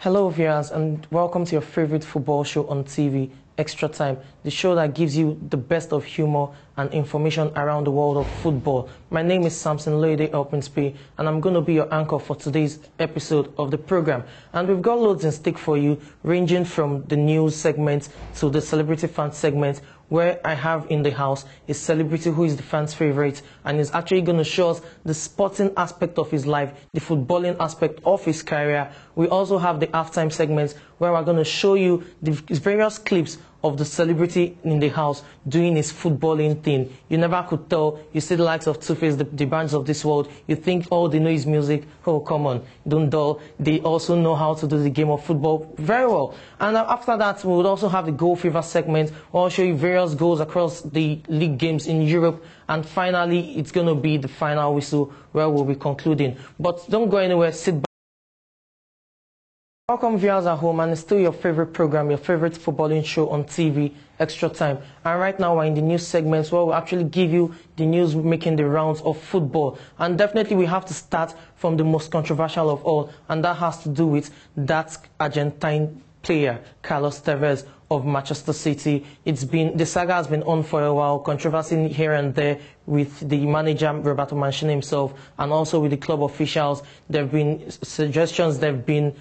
Hello viewers and welcome to your favorite football show on TV, Extra Time, the show that gives you the best of humor and information around the world of football. My name is Samson Loide Elpinspe and I'm going to be your anchor for today's episode of the program. And we've got loads in stick for you, ranging from the news segment to the celebrity fan segment, where I have in the house a celebrity who is the fans' favorite and is actually going to show us the sporting aspect of his life, the footballing aspect of his career. We also have the halftime segments where we're going to show you the various clips of the celebrity in the house doing his footballing thing. You never could tell. You see the likes of Two-Face, the bands of this world. You think, oh, they know his music. Oh, come on, don't dull. They also know how to do the game of football very well. And after that, we would also have the goal fever segment. I'll show you various goals across the league games in Europe. And finally, it's going to be the final whistle where we'll be concluding. But don't go anywhere. Sit back. Welcome viewers at home, and it's still your favorite program, your favorite footballing show on TV, Extra Time. And right now we're in the news segments where we'll actually give you the news making the rounds of football. And definitely we have to start from the most controversial of all, and that has to do with that Argentine player, Carlos Tevez of Manchester City. The saga has been on for a while, controversy here and there with the manager Roberto Mancini himself, and also with the club officials. There have been suggestions, there have been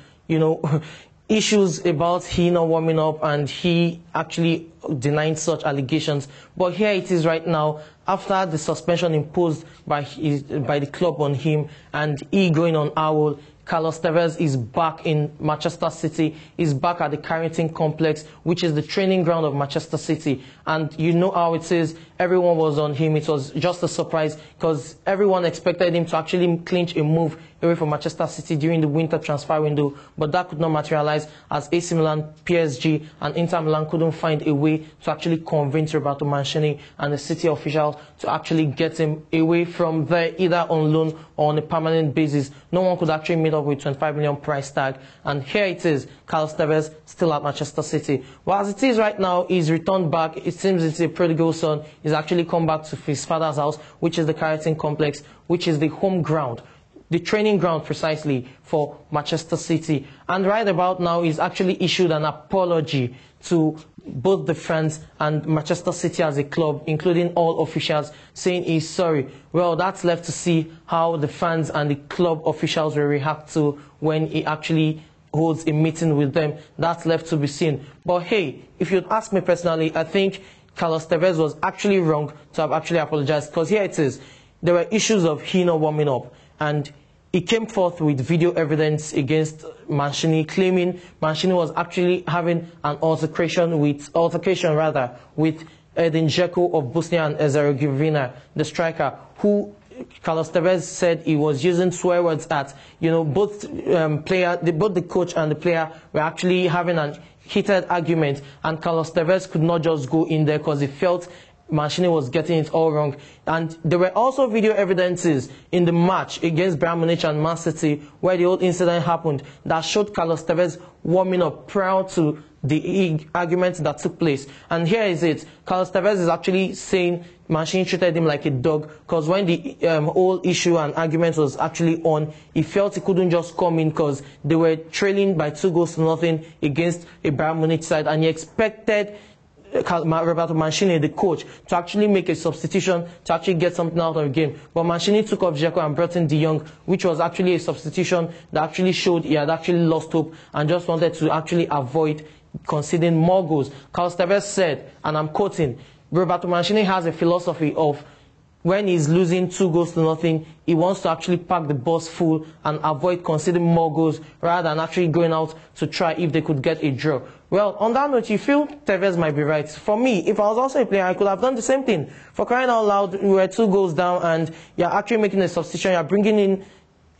issues about he not warming up, and he actually denying such allegations. But here it is right now, after the suspension imposed by the club on him and he going on AWOL. Carlos Tevez is back in Manchester City. He's back at the Carrington Complex, which is the training ground of Manchester City. And you know how it is. Everyone was on him. It was just a surprise because everyone expected him to actually clinch a move away from Manchester City during the winter transfer window. But that could not materialize as AC Milan, PSG and Inter Milan couldn't find a way to actually convince Roberto Mancini and the City officials to actually get him away from there, either on loan or on a permanent basis. No one could actually meet up with 25 million price tag. And here it is, Carlos Tevez still at Manchester City. Well, as it is right now, he's returned back. It seems it's a prodigal son. He's actually come back to his father's house, which is the Carrington Complex, which is the home ground, the training ground precisely for Manchester City. And right about now, he's actually issued an apology to both the fans and Manchester City as a club, including all officials, saying he's sorry. Well, that's left to see how the fans and the club officials will react to when he actually holds a meeting with them. That's left to be seen. But hey, if you'd ask me personally, I think Carlos Tevez was actually wrong to have actually apologized, because here it is. There were issues of he not warming up, and he came forth with video evidence against Mancini, claiming Mancini was actually having an altercation with Edin Dzeko of Bosnia and Herzegovina, the striker, who Carlos Tevez said he was using swear words at. Both the coach and the player were actually having an heated argument, and Carlos Tevez could not just go in there because he felt Mancini was getting it all wrong. And there were also video evidences in the match against Bayern Munich and Man City where the whole incident happened that showed Carlos Tevez warming up prior to the argument that took place. And here is it. Carlos Tevez is actually saying Mancini treated him like a dog, because when the whole issue and argument was actually on, he felt he couldn't just come in because they were trailing by 2-0 against a Bayern Munich side, and he expected Roberto Mancini, the coach, to actually make a substitution to actually get something out of the game. But Mancini took off Dzeko and brought in De Jong, which was actually a substitution that actually showed he had actually lost hope and just wanted to actually avoid conceding more goals. Carlos Tevez said, and I'm quoting, Roberto Mancini has a philosophy of when he's losing 2-0, he wants to actually pack the bus full and avoid conceding more goals rather than actually going out to try if they could get a draw. Well, on that note, you feel Tevez might be right. For me, if I was also a player, I could have done the same thing. For crying out loud, we were 2 goals down and you're actually making a substitution. You're bringing in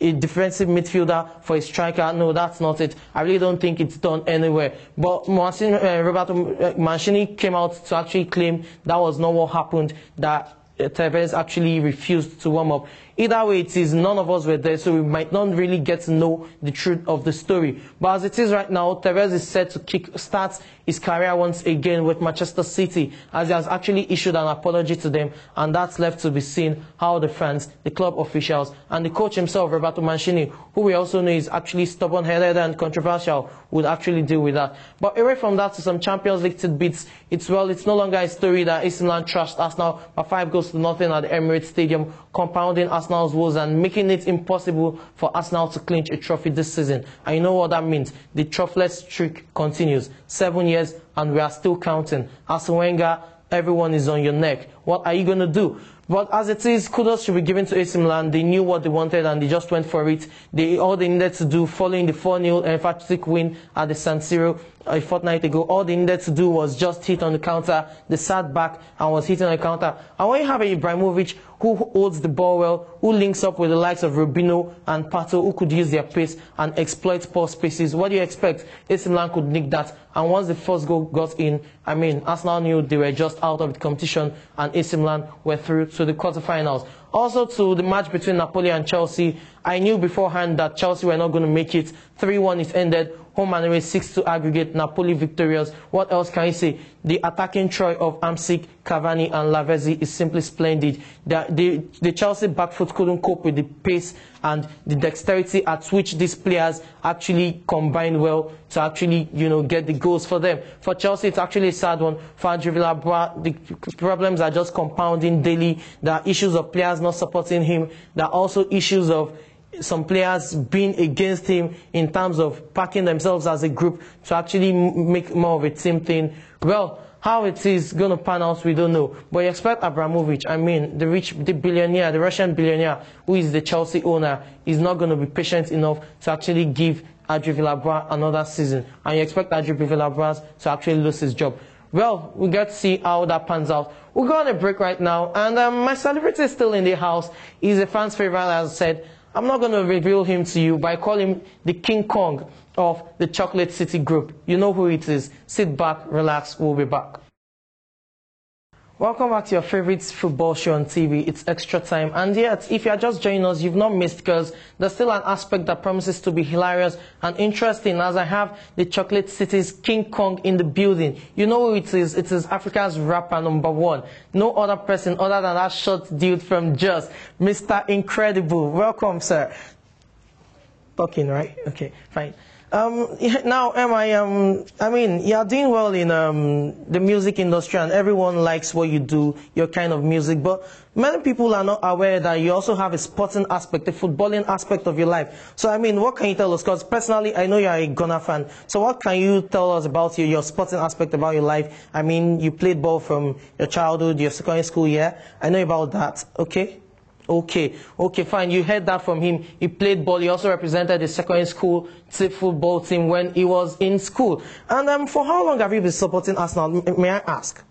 a defensive midfielder for a striker. No, that's not it. I really don't think it's done anywhere. But Roberto Mancini came out to actually claim that was not what happened, that Tevez actually refused to warm up. Either way it is, none of us were there, so we might not really get to know the truth of the story. But as it is right now, Tevez is set to kick-start his career once again with Manchester City, as he has actually issued an apology to them, and that's left to be seen how the fans, the club officials, and the coach himself, Roberto Mancini, who we also know is actually stubborn-headed and controversial, would actually deal with that. But away from that to some Champions League tidbits, it's no longer a story that AC Milan trashed Arsenal by 5-0 at the Emirates Stadium, compounding Arsenal's woes and making it impossible for Arsenal to clinch a trophy this season. And you know what that means? The trophyless streak continues. 7 years and we are still counting. Arsene Wenger, everyone is on your neck. What are you going to do? But as it is, kudos should be given to AC Milan. They knew what they wanted and they just went for it. All they needed to do, following the 4-0 emphatic win at the San Siro a fortnight ago, all they needed to do was just hit on the counter. They sat back and was hitting on the counter. And when you have a Ibrahimovic who holds the ball well, who links up with the likes of Robinho and Pato, who could use their pace and exploit poor spaces, what do you expect? AC Milan could nick that. And once the first goal got in, I mean, Arsenal knew they were just out of the competition and AC Milan were through to the quarterfinals. Also to the match between Napoli and Chelsea, I knew beforehand that Chelsea were not going to make it. 3-1 it ended. Home and away 6-2 aggregate. Napoli victorious. What else can you say? The attacking trio of Amsic, Cavani and Lavezzi is simply splendid. The Chelsea back foot couldn't cope with the pace and the dexterity at which these players actually combined well to actually, get the goals for them. For Chelsea, it's actually a sad one. For Andre Villas-Boas, the problems are just compounding daily. There are issues of players not supporting him. There are also issues of some players being against him in terms of packing themselves as a group to actually make more of a team thing. Well, how it is going to pan out, we don't know. But you expect Abramovich, I mean, the billionaire, the Russian billionaire, who is the Chelsea owner, is not going to be patient enough to actually give Andre Villas-Boas another season. And you expect Andre Villas-Boas to actually lose his job. Well, we get to see how that pans out. We'll go on a break right now. And my celebrity is still in the house. He's a fan's favorite, as I said. I'm not going to reveal him to you, but I call him the King Kong of the Chocolate City Group. You know who it is. Sit back, relax, we'll be back. Welcome back to your favorite football show on TV. It's Extra Time. And yet, if you're just joining us, you've not missed, because there's still an aspect that promises to be hilarious and interesting, as I have the Chocolate City's King Kong in the building. You know who it is. It is Africa's rapper #1. No other person other than that short dude from Just, Mr. Incredible. Welcome, sir. Talking, right? Okay, fine. Now, I mean, you're doing well in the music industry and everyone likes what you do, your kind of music, but many people are not aware that you also have a sporting aspect, a footballing aspect of your life. So, I mean, what can you tell us? Because personally, I know you're a Ghana fan. So what can you tell us about your sporting aspect about your life? I mean, you played ball from your childhood, your secondary school year. I know about that, okay? Okay, fine. You heard that from him. He played ball. He also represented the secondary school football team when he was in school. And for how long have you been supporting Arsenal, may I ask?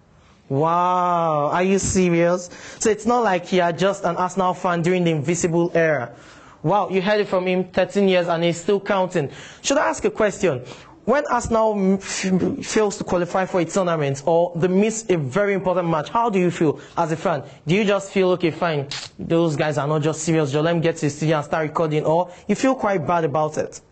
Wow, are you serious? So it's not like you are just an Arsenal fan during the invisible era. Wow, you heard it from him, 13 years, and he's still counting. Should I ask a question? When Arsenal fails to qualify for a tournament or they miss a very important match, how do you feel as a fan? Do you just feel, okay, fine, those guys are not just serious, just let me get to the studio and start recording, or you feel quite bad about it?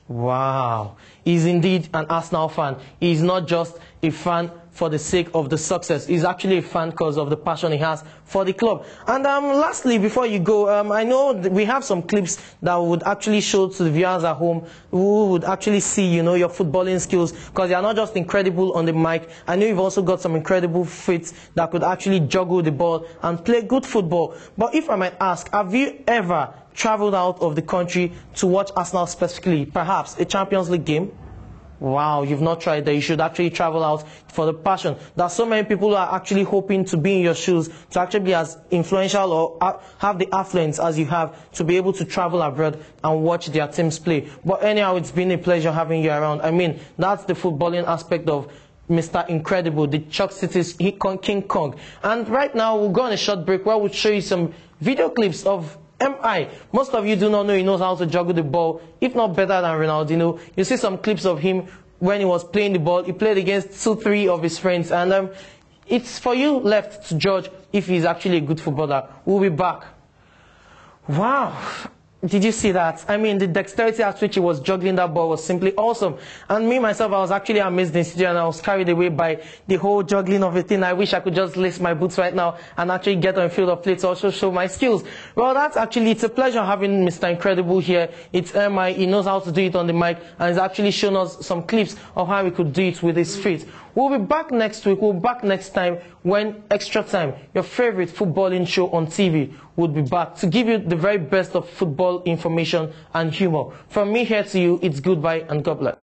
Wow, he's indeed an Arsenal fan. He's not just a fan for the sake of the success. He's actually a fan because of the passion he has for the club. And lastly, before you go, I know we have some clips that would actually show to the viewers at home who would actually see, your footballing skills, because you're not just incredible on the mic. I know you've also got some incredible feet that could actually juggle the ball and play good football. But if I might ask, have you ever traveled out of the country to watch Arsenal specifically, perhaps a Champions League game? Wow, you've not tried that. You should actually travel out for the passion. There's so many people who are actually hoping to be in your shoes, to actually be as influential or have the affluence as you have, to be able to travel abroad and watch their teams play. But anyhow, it's been a pleasure having you around. I mean, that's the footballing aspect of Mr. Incredible, the Chuck City's King Kong. And right now, we'll go on a short break where we'll show you some video clips of MI. Most of you do not know he knows how to juggle the ball, if not better than Ronaldinho. You see some clips of him when he was playing the ball. He played against 2-3 of his friends, and it's for you left to judge if he's actually a good footballer. We'll be back. Wow. Did you see that? I mean, the dexterity at which he was juggling that ball was simply awesome. And me, myself, I was actually amazed in studio and I was carried away by the whole juggling of the thing. I wish I could just lace my boots right now and actually get on the field of play to also show my skills. Well, it's a pleasure having Mr. Incredible here. It's MI, he knows how to do it on the mic and he's actually shown us some clips of how he could do it with his feet. We'll be back next week, we'll be back next time when Extra Time, your favorite footballing show on TV, will be back to give you the very best of football information and humor. From me here to you, it's goodbye and God bless.